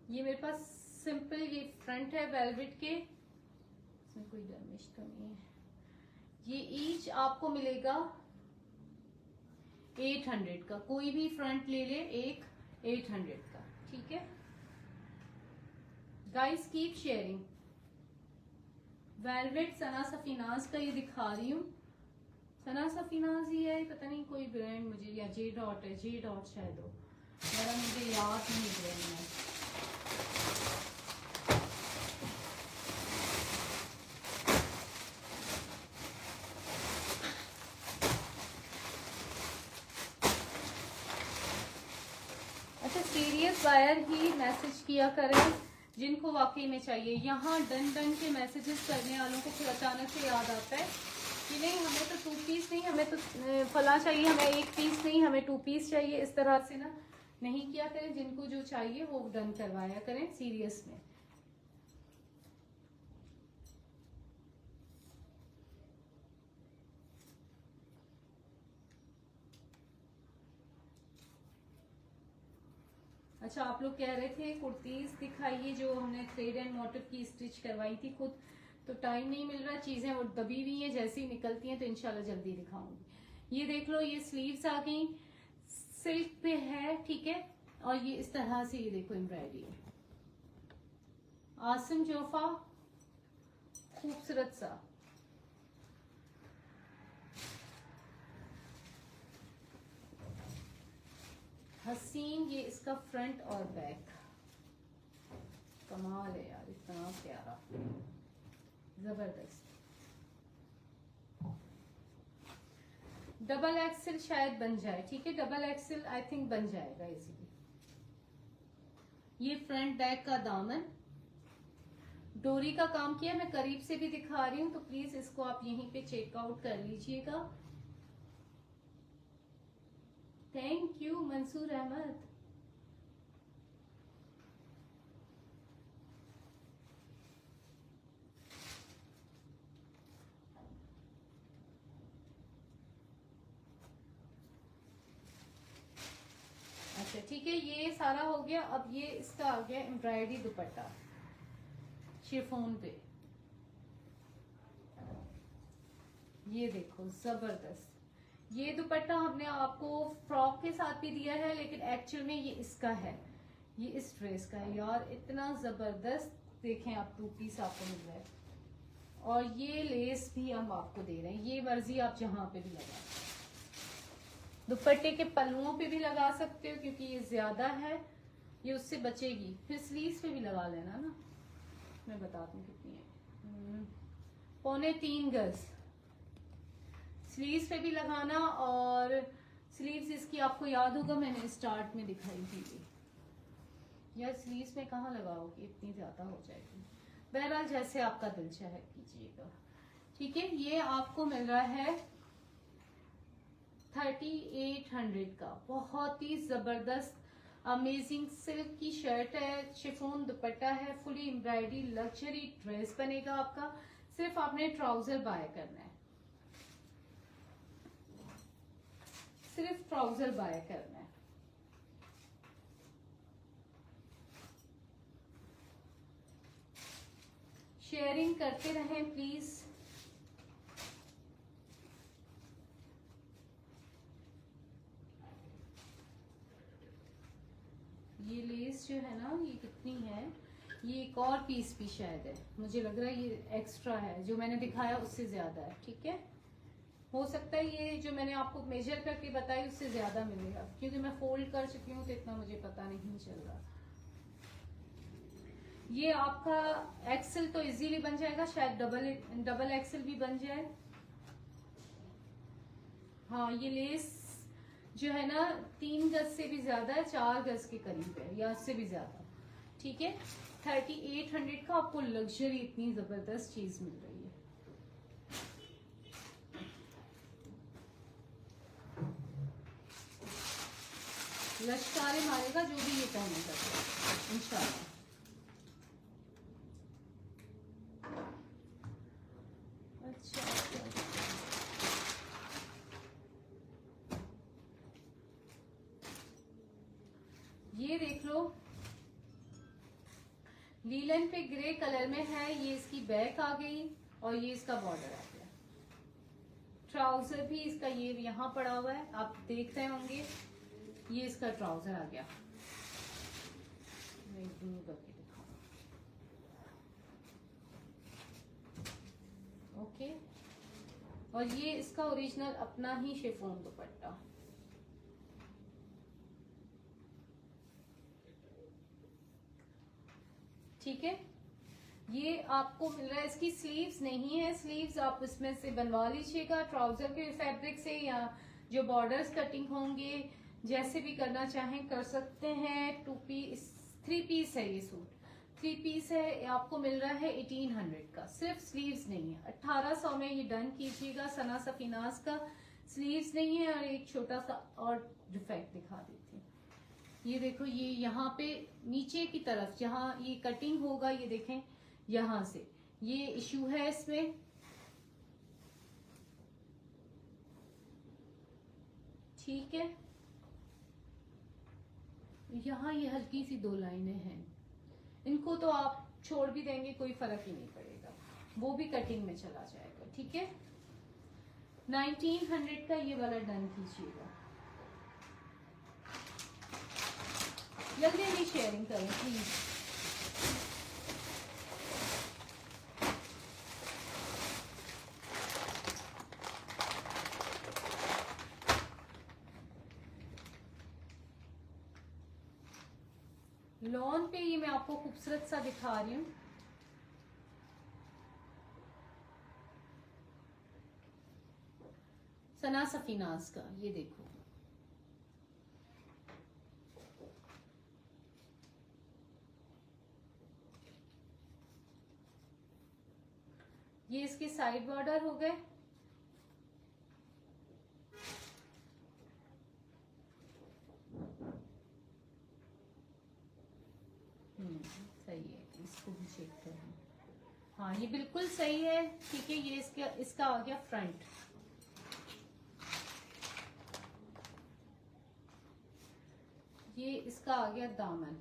ये मेरे पास सिंपल ये फ्रंट है वेलवेट के, इसमें कोई डैमेज तो नहीं है। ये ईच आपको मिलेगा 800 का, कोई भी फ्रंट ले ले एक 800 का, ठीक है। Guys keep sharing. वेलवेट सना सफीनाज का ये दिखा रही हूँ, सना सफीनाज ही है, पता नहीं कोई ब्रांड मुझे, या जे डॉट है, जे डॉट शायद हो, मेरा मुझे याद नहीं ब्रांड है। अच्छा सीरियस बायर ही मैसेज किया करें जिनको वाकई में चाहिए। यहाँ डन डन के मैसेजेस करने वालों को फिर अचानक से याद आता है कि नहीं हमें तो 2 पीस नहीं, हमें तो फला चाहिए, हमें 1 पीस नहीं, हमें 2 पीस चाहिए, इस तरह से ना नहीं किया करें। जिनको जो चाहिए वो डन करवाया करें सीरियस में। अच्छा आप लोग कह रहे थे कुर्तीज दिखाइए जो हमने थ्रेड एंड मोटिव की स्टिच करवाई थी खुद, तो टाइम नहीं मिल रहा, चीजें और दबी हुई हैं, जैसे ही निकलती हैं तो इंशाल्लाह जल्दी दिखाऊंगी। ये देख लो, ये स्लीव्स आ गई, सिल्क पे है, ठीक है। और ये इस तरह से ये देखो एम्ब्रॉयडरी है, आसम जोफा खूबसूरत सा। हसीन, ये इसका फ्रंट और बैक, कमाल है यार, इतना प्यारा, जबरदस्त। डबल एक्सेल शायद बन जाए, ठीक है, डबल एक्सेल आई थिंक बन जाएगा इजीली। ये फ्रंट बैक का दामन, डोरी का काम किया, मैं करीब से भी दिखा रही हूँ, तो प्लीज इसको आप यहीं पे चेकआउट कर लीजिएगा। Thank you Mansoor Ahmed. अच्छा ठीक है, ये सारा हो गया। अब ये इसका आ गया एम्ब्रॉयडरी दुपट्टा शिफॉन पे, ये देखो जबरदस्त। ये दुपट्टा हमने आपको फ्रॉक के साथ भी दिया है, लेकिन एक्चुअल में ये इसका है, ये इस ड्रेस का है यार, इतना जबरदस्त। देखें आप 2 पीस आपको मिल रहा है, और ये लेस भी हम आपको दे रहे हैं, ये मर्जी आप जहां पे भी लगा, दुपट्टे के पल्लुओं पे भी लगा सकते हो क्योंकि ये ज्यादा है, ये उससे बचेगी। फिर स्लीव्स पे भी लगा लेना ना, मैं बता दूं कितनी है, 3.25 गज स्लीव्स पे भी लगाना। और स्लीव्स इसकी आपको याद होगा मैंने स्टार्ट में दिखाई थी, यार स्लीव्स में कहाँ लगाओगे, इतनी ज्यादा हो जाएगी। बहरहाल जैसे आपका दिल चाहे कीजिएगा, ठीक है। ये आपको मिल रहा है 3800 का, बहुत ही जबरदस्त अमेजिंग सिल्क की शर्ट है, शिफॉन दुपट्टा है, फुली एम्ब्रॉयडरी लग्जरी ड्रेस बनेगा आपका। सिर्फ आपने ट्राउजर बाय करना है, सिर्फ ट्राउजर बाय करना है। शेयरिंग करते रहें प्लीज। ये लेस जो है ना, ये कितनी है, ये एक और पीस भी शायद है, मुझे लग रहा है ये एक्स्ट्रा है, जो मैंने दिखाया उससे ज्यादा है। ठीक है, हो सकता है ये जो मैंने आपको मेजर करके बताई उससे ज्यादा मिलेगा, क्योंकि मैं फोल्ड कर चुकी हूँ तो इतना मुझे पता नहीं चल रहा। ये आपका एक्सेल तो इजीली बन जाएगा, शायद डबल एक्सेल भी बन जाए। हाँ, ये लेस जो है ना 3 गज से भी ज्यादा है, 4 गज के करीब है या उससे भी ज्यादा। ठीक है, 3800 का आपको लग्जरी इतनी जबरदस्त चीज मिल रही है। लश्कारे मारेगा जो भी ये पहनेगा इंशाल्लाह। अच्छा, ये देख लो, लीलन पे ग्रे कलर में है, ये इसकी बैक आ गई और ये इसका बॉर्डर आ गया। ट्राउजर भी इसका ये यहाँ पड़ा हुआ है, आप देख रहे होंगे, ये इसका ट्राउजर आ गया। मैं ब्लू करके दिखाऊं। ओके, और ये इसका ओरिजिनल अपना ही शिफॉन दुपट्टा। ठीक है, ये आपको मिल रहा है, इसकी स्लीव्स नहीं है, स्लीव्स आप इसमें से बनवा लीजिएगा ट्राउजर के फैब्रिक से, या जो बॉर्डर्स कटिंग होंगे जैसे भी करना चाहें कर सकते हैं। 3 पीस है ये सूट, 3 पीस है, आपको मिल रहा है 1800 का, सिर्फ स्लीव्स नहीं है। 1800 में ये डन कीजिएगा। सना सफीनाज का स्लीव्स नहीं है। और एक छोटा सा और डिफेक्ट दिखा देती हूँ, ये देखो, ये यहाँ पे नीचे की तरफ जहाँ ये कटिंग होगा, ये देखें यहाँ से ये इशू है इसमें। ठीक है, यहाँ ये हल्की सी 2 लाइनें हैं, इनको तो आप छोड़ भी देंगे कोई फर्क ही नहीं पड़ेगा, वो भी कटिंग में चला जाएगा। ठीक है, 1900 का ये वाला डन कीजिएगा। जल्दी जल्दी शेयरिंग करें प्लीज। लॉन पे ये मैं आपको खूबसूरत सा दिखा रही हूँ। सना सफीनाज का, ये देखो, ये इसके साइड बॉर्डर हो गए। सही है, इसको भी चेक करें। हाँ, ये बिल्कुल सही है। ठीक है, ये इसका आ गया फ्रंट, ये इसका आ गया दामन,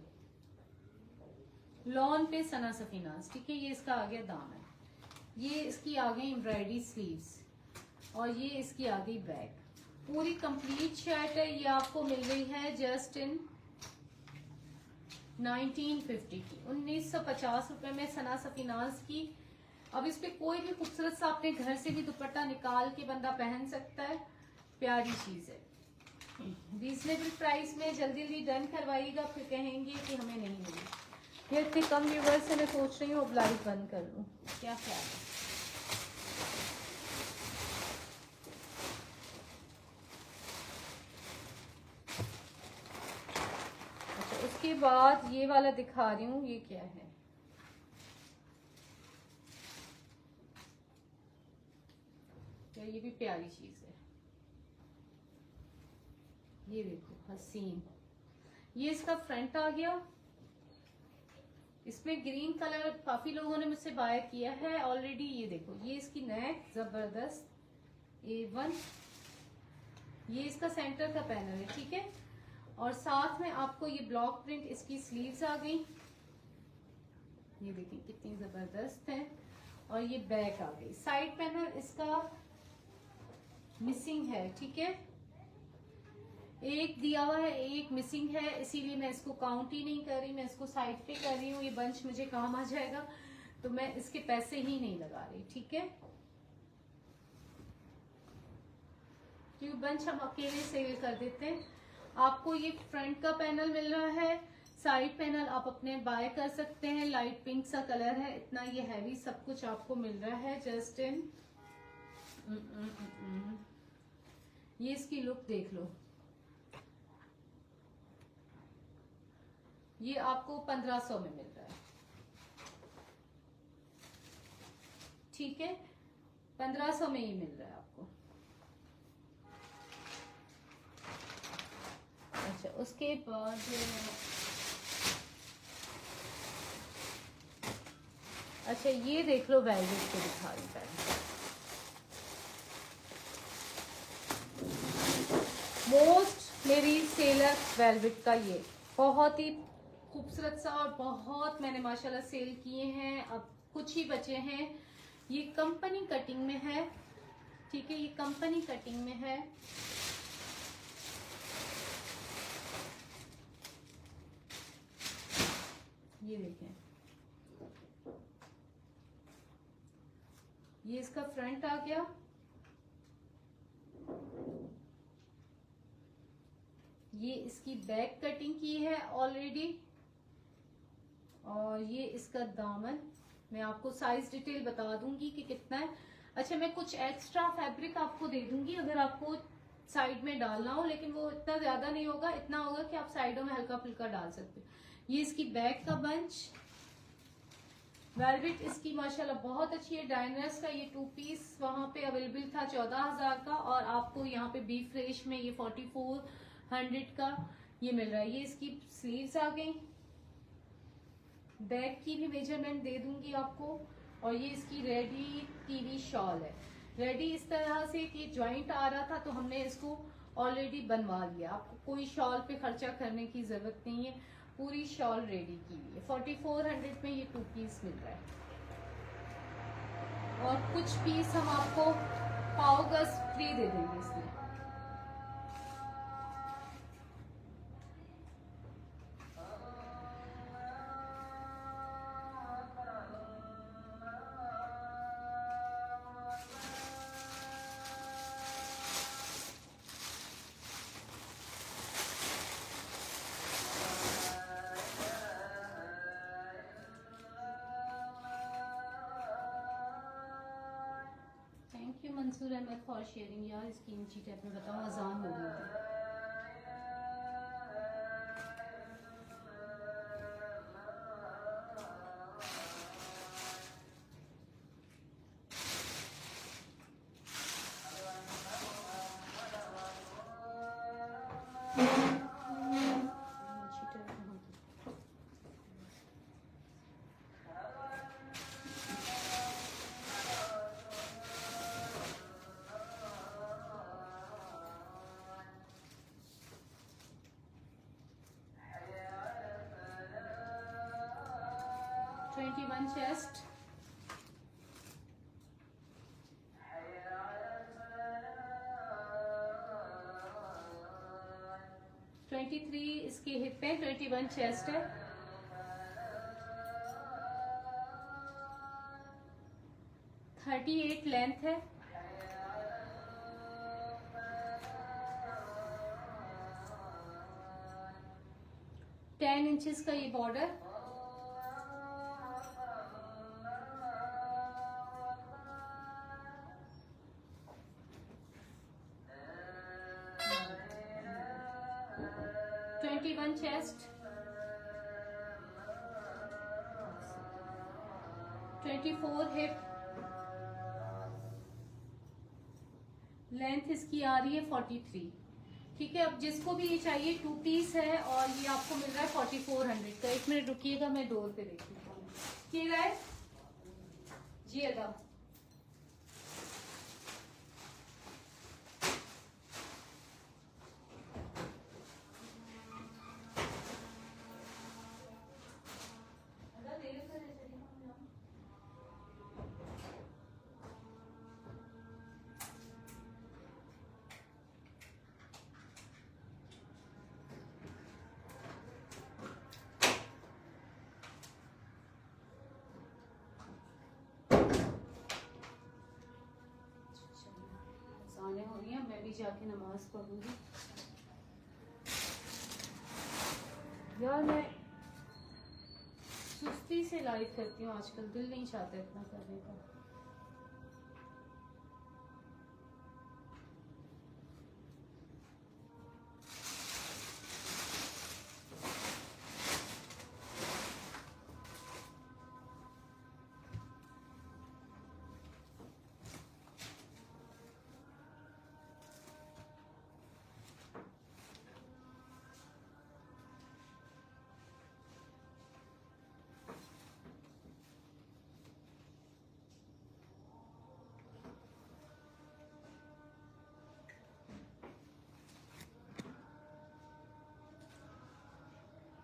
लॉन पे सना सफीनाज। ठीक है, ये इसका आ गया दामन, ये इसकी आ गई एम्ब्रॉयडरी स्लीव्स, और ये इसकी आ गई बैक। पूरी कंप्लीट शर्ट है, ये आपको मिल रही है जस्ट इन 1950 की, 1950 रुपए में सना सफीनाज की। अब इस पे कोई भी खूबसूरत सा अपने घर से भी दुपट्टा निकाल के बंदा पहन सकता है, प्यारी चीज है। रीजनेबल प्राइस में जल्दी जल्दी डन करवाइएगा, फिर कहेंगे कि हमें नहीं मिली। ये इतने कम व्यूवर्स से मैं सोच रही हूँ अब लाइव बंद कर लूँ, क्या ख्याल है? अच्छा, उसके बाद ये वाला दिखा रही हूँ, ये क्या है? ये भी प्यारी चीज है, ये देखो हसीन। ये इसका फ्रंट आ गया, इसमें ग्रीन कलर काफी लोगों ने मुझसे बाय किया है ऑलरेडी। ये देखो, ये इसकी नेक जबरदस्त A1, ये इसका सेंटर का पैनल है, ठीक है। और साथ में आपको ये ब्लॉक प्रिंट, इसकी स्लीव्स आ गई, ये देखिए कितनी जबरदस्त है। और ये बैक आ गई। साइड पैनल इसका मिसिंग है, ठीक है, एक दिया हुआ है, एक मिसिंग है, इसीलिए मैं इसको काउंट ही नहीं कर रही, मैं इसको साइड पे कर रही हूँ। ये बंच मुझे काम आ जाएगा तो मैं इसके पैसे ही नहीं लगा रही, ठीक है, क्योंकि बंच हम अकेले सेल कर देते हैं। आपको ये फ्रंट का पैनल मिल रहा है, साइड पैनल आप अपने बाय कर सकते हैं। लाइट पिंक सा कलर है, इतना ये हैवी सब कुछ आपको मिल रहा है जस्ट इन। ये इसकी लुक देख लो, ये आपको 1500 में मिल रहा है, ठीक है, 1500 में ही मिल रहा है आपको। अच्छा, उसके बाद अच्छा ये देख लो, वेलवेट को दिखा रही पहले। मोस्ट मेरी सेलर वेलवेट का, ये बहुत ही खूबसूरत सा और बहुत मैंने माशाल्लाह सेल किए हैं, अब कुछ ही बचे हैं। ये कंपनी कटिंग में है, ठीक है, ये कंपनी कटिंग में है। ये देखें, ये इसका फ्रंट आ गया, ये इसकी बैक कटिंग की है ऑलरेडी, और ये इसका दामन। मैं आपको साइज डिटेल बता दूंगी कि कितना है। अच्छा, मैं कुछ एक्स्ट्रा फैब्रिक आपको दे दूंगी अगर आपको साइड में डालना हो, लेकिन वो इतना ज्यादा नहीं होगा, इतना होगा कि आप साइडों में हल्का फुल्का डाल सकते हो। ये इसकी बैक का बंच, वेलवेट इसकी माशाल्लाह बहुत अच्छी है। डायनर्स का ये 2 पीस वहां पे अवेलेबल था 14,000 का, और आपको यहाँ पे बी फ्रेश में ये 4400 का ये मिल रहा है। ये इसकी स्लीव्स आ गई, बैक की भी मेजरमेंट दे दूंगी आपको। और ये इसकी रेडी टीवी शॉल है, रेडी इस तरह से कि ज्वाइंट आ रहा था तो हमने इसको ऑलरेडी बनवा लिया। आपको कोई शॉल पे खर्चा करने की जरूरत नहीं है, पूरी शॉल रेडी की हुई है। 4400 में ये 2 पीस मिल रहा है, और कुछ पीस हम आपको पाव गज फ्री दे देंगे इसमें। Thank you Mansoor Ahmed for sharing. यार इसकी ऊंची टाइप में बताओ, अजान हो गई थी। ऊंची टाइप कहाँ की? 21 चेस्ट, 23 इसकी हिप पे, 21 चेस्ट है, 38 लेंथ है, 10 इंचेस का ये border, one chest, 24 hip, length इसकी आ रही है 43। ठीक है, अब जिसको भी ये चाहिए 2 पीस है और ये आपको मिल रहा है 4400 का। 1 मिनट रुकिएगा, मैं डोर पे देखती हूँ। ये रहा है जी अदा। अभी जाके नमाज पढ़ूंगी। यार मैं सुस्ती से लाइव करती हूँ आजकल, दिल नहीं चाहता इतना करने का।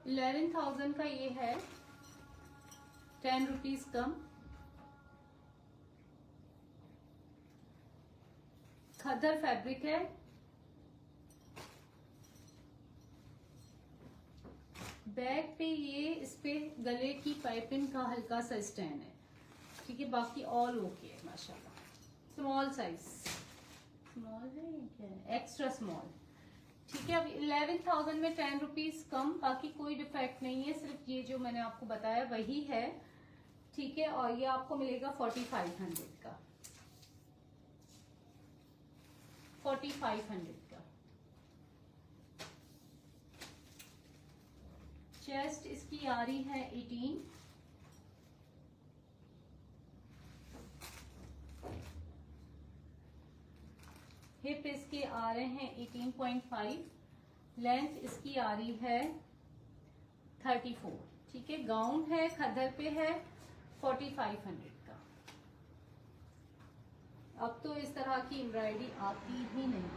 $11,000 का ये है, 10 रुपीज कम। खद्दर फैब्रिक है, बैक पे ये इस पे गले की पाइपिंग का हल्का सा स्टैंड है, ठीक है। बाकी ऑल ओके है माशाल्लाह। स्मॉल साइज, स्मॉल है ये क्या है, एक्स्ट्रा स्मॉल, ठीक है। अभी 11,000 में 10 रुपीज कम, बाकी कोई डिफेक्ट नहीं है, सिर्फ ये जो मैंने आपको बताया वही है, ठीक है। और ये आपको मिलेगा 4500 का, 4500 का। चेस्ट इसकी आ रही है 18, हिप इसके आ रहे हैं 18.5, लेंथ इसकी आ रही है 34, ठीक है। गाउन है, खद्दर पे है, 4500 का। अब तो इस तरह की एम्ब्रॉयडरी आती ही नहीं,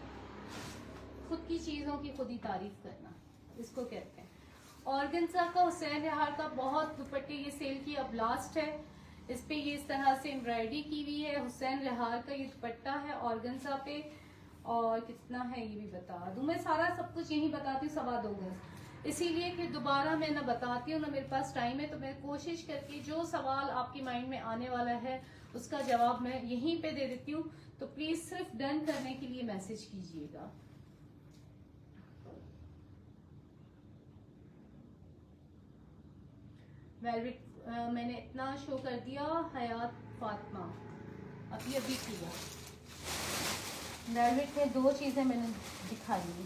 खुद की चीजों की खुद ही तारीफ करना इसको कहते हैं। ऑर्गेन्जा का, हुसैन रेहार का बहुत दुपट्टे ये सेल की अब लास्ट है। इस पे ये इस तरह से एम्ब्रॉयडरी की हुई है, हुसैन रेहार का ये दुपट्टा है ऑर्गेन्जा पे। और कितना है ये भी बता दूं, मैं सारा सब कुछ यही बताती हूँ, 2.25 गज, इसीलिए कि दोबारा मैं ना बताती हूँ ना मेरे पास टाइम है, तो मैं कोशिश करके जो सवाल आपके माइंड में आने वाला है उसका जवाब मैं यहीं पे दे देती हूँ। तो प्लीज सिर्फ डन करने के लिए मैसेज कीजिएगा। वेलवेट मैंने इतना शो कर दिया, हयात फातिमा अभी अभी किया। वेलवेट में 2 चीजें मैंने दिखाई हैं।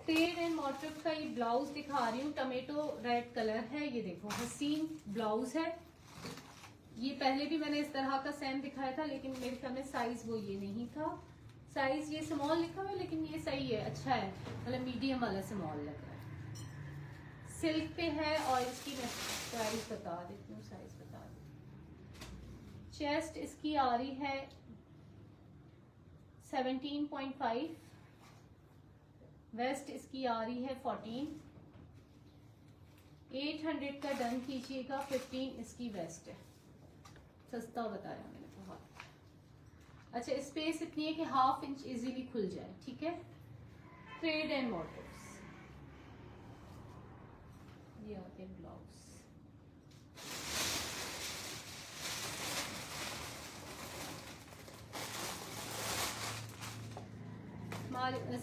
थ्रेड एंड मोटिव का ये ब्लाउज दिखा रही हूँ, टमेटो रेड कलर है, ये देखो हसीन ब्लाउज है। ये पहले भी मैंने इस तरह का सेम दिखाया था, लेकिन मेरे ख्याल में साइज वो ये नहीं था, साइज ये स्मॉल लिखा हुआ है, लेकिन ये सही है, अच्छा है, मतलब मीडियम वाला स्मॉल लग रहा है। सिल्क पे है और इसकी मैं प्राइस बता देती हूँ, साइज बता देती हूँ। चेस्ट इसकी आ रही है 17.5, वेस्ट इसकी आ रही है 14, 800 का डन कीजिएगा, 15 इसकी वेस्ट है। सस्ता बताया मैंने बहुत। अच्छा, स्पेस इतनी है कि 1/2 इंच इजीली खुल जाए, ठीक है। थ्रेड एंड मोटिव्स, ये आते हैं ब्लाउज।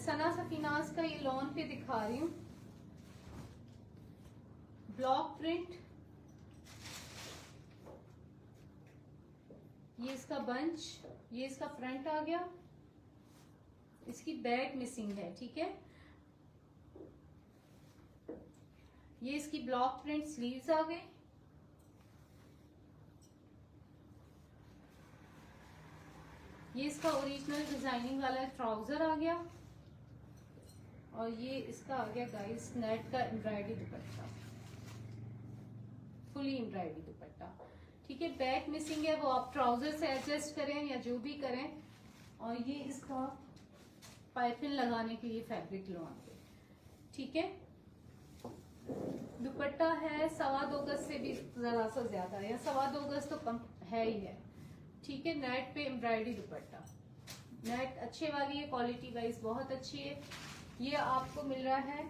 सना सफीनाज का ये लॉन पे दिखा रही हूँ, ब्लॉक प्रिंट, ये इसका बंच, ये इसका फ्रंट आ गया, इसकी बैक मिसिंग है, ठीक है। ये इसकी ब्लॉक प्रिंट स्लीव्स आ गई, ये इसका ओरिजिनल डिजाइनिंग वाला ट्राउजर आ गया, और ये इसका आ गया गाइस नेट का एम्ब्रॉयडरी दुपट्टा, फुली एम्ब्रॉयडरी दुपट्टा, ठीक है। बैक मिसिंग है, वो आप ट्राउजर से एडजस्ट करें या जो भी करें। और ये इसका पाइपिंग लगाने के लिए फैब्रिक लॉन पे, ठीक है। दुपट्टा है 2.25 गज से भी जरा सा ज्यादा, या 2.25 गज तो कम है ही है, ठीक है। नेट पे एम्ब्रॉयडरी दुपट्टा, नेट अच्छे वाली है, क्वालिटी वाइज बहुत अच्छी है। ये आपको मिल रहा है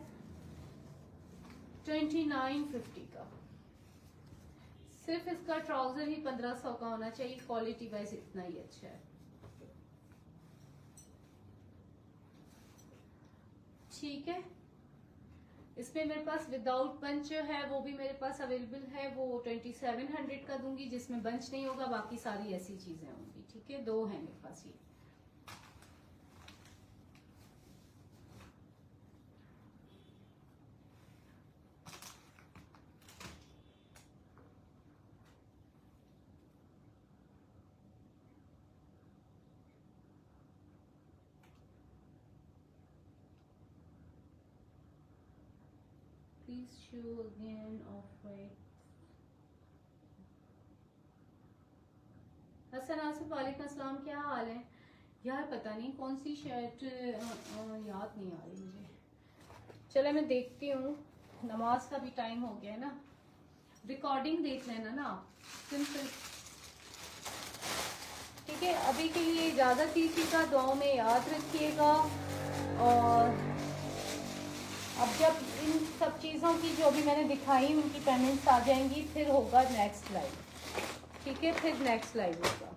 2950 का। सिर्फ इसका ट्राउजर ही 1500 का होना चाहिए, क्वालिटी वाइज इतना ही अच्छा है। ठीक है, इसमें मेरे पास विदाउट बंच जो है वो भी मेरे पास अवेलेबल है, वो 2700 का दूंगी, जिसमें बंच नहीं होगा, बाकी सारी ऐसी चीजें होंगी। ठीक है, दो है मेरे पास ये। Please show again off white. Hasan Asif, वालेकुम अस्सलाम, क्या हाल है यार? पता नहीं कौन सी शर्ट याद नहीं आ रही मुझे। चलो मैं देखती हूँ, नमाज का भी टाइम हो गया है ना। रिकॉर्डिंग देख लेना ना आप, सिंपल। ठीक है, अभी के लिए इजाज़त दीजिएगा, दुआओं में याद रखिएगा। और अब जब इन सब चीज़ों की जो भी मैंने दिखाई उनकी पेमेंट्स आ जाएंगी, फिर होगा नेक्स्ट लाइव। ठीक है, फिर नेक्स्ट लाइव होगा।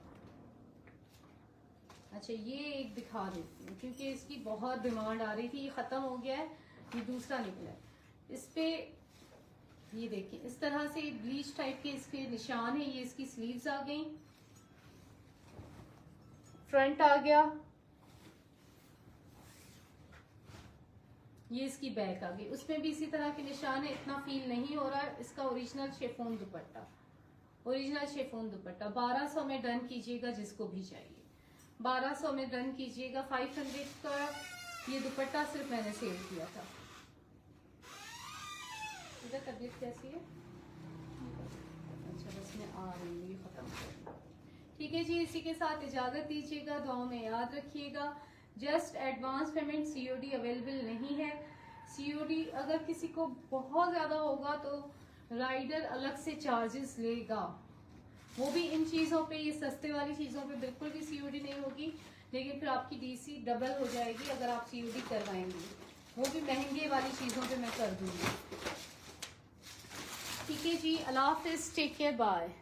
अच्छा, ये एक दिखा देती हूँ क्योंकि इसकी बहुत डिमांड आ रही थी। ये ख़त्म हो गया है, ये दूसरा निकला है। इस पे ये देखिए, इस तरह से ब्लीच टाइप के इसके निशान है। ये इसकी स्लीव्स आ गई, फ्रंट आ गया, ये इसकी बैक आ गई। उसमें भी इसी तरह के निशान है, इतना फील नहीं हो रहा है। इसका ओरिजिनल शेफोन दुपट्टा, ओरिजिनल शेफोन दुपट्टा 1200 में डन कीजिएगा, जिसको भी चाहिए 1200 में डन कीजिएगा। 500 का ये दुपट्टा सिर्फ मैंने सेल किया था। इधर तबीयत कैसी है? अच्छा, बस मैं आ रही हूँ, ये खत्म कर। ठीक है जी, इसी के साथ इजाजत दीजिएगा, दुआओं में याद रखिएगा। Just advance payment, COD available नहीं है। सीओडी अगर किसी को बहुत ज़्यादा होगा तो राइडर अलग से चार्जेस लेगा, वो भी इन चीज़ों पे, ये सस्ते वाली चीज़ों पे बिल्कुल भी सीओडी नहीं होगी। लेकिन फिर आपकी डीसी डबल हो जाएगी अगर आप सीओडी करवाएंगे, वो भी महंगे वाली चीज़ों पे मैं कर दूंगी। ठीक है जी, अल्लाह हाफिज़, टेक केयर, बाय।